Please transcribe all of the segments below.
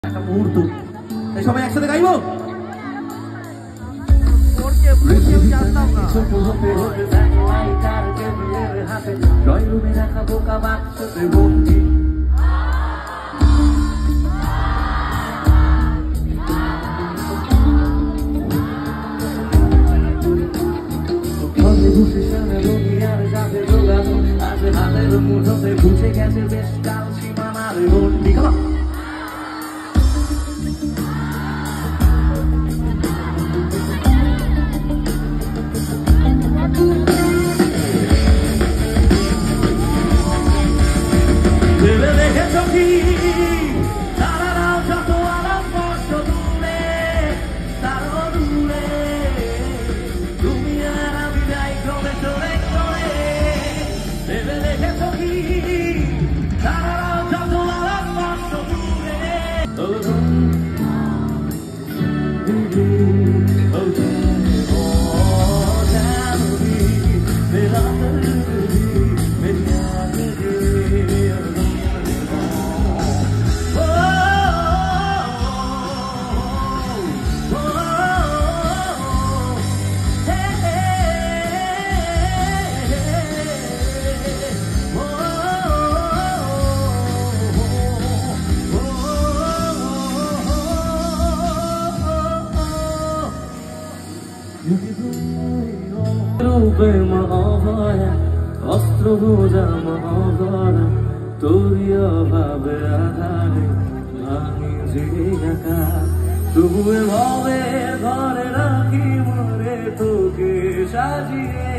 একটা মুহূর্ত, তাই সবাই একসাথে গাইবো। বুঝে গেছে বেশ কাল সীমানার গন্ডি। ভেবে দেখেছ কি তারারাও যত আরাম কষ্ট দূরে তারও দূরে তুমি আর আমি যাই ক্রমে চলে চলে। ভেবে দেখেছ কি তারারাও যত আরাম কষ্ট দূরে রূপে মহাভয়া অস্ত্র বোঝা মহাভরা তোরই অভাবে আধারে ভাঙি যে একা তবুয়ে ভবের ঘরে রাখি মরে তোকে সাজিয়ে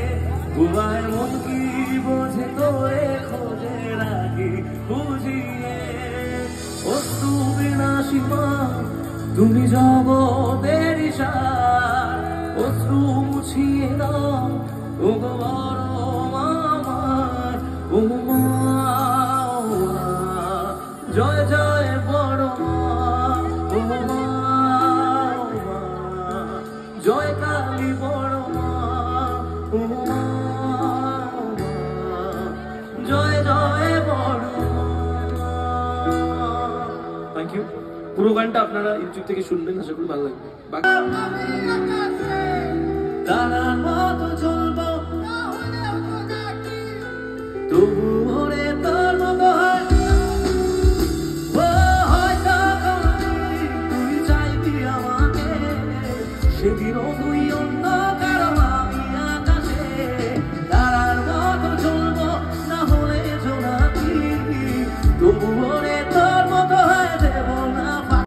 ভুয়ায় মন কি বোঝে তোরে খোঁজে রাখি বুঝিয়ে অস্তু বিনাশী মা তুমি জগতের সার অশ্রু মুছিয়ে দাও ও গো বড় আমার ও মা জয় জয় বড় মা ও মা জয় কালী বড় মা ও মা জয় জয় বড় মা। Thank you. পুরো গানটা আপনারা ইউটিউব থেকে শুনবেন, আশা করি ভালো লাগবে। তারার মতো চলবো তবু ওরে তোর মতো হয়তো তুই চাইবি আমাকে সেদিনও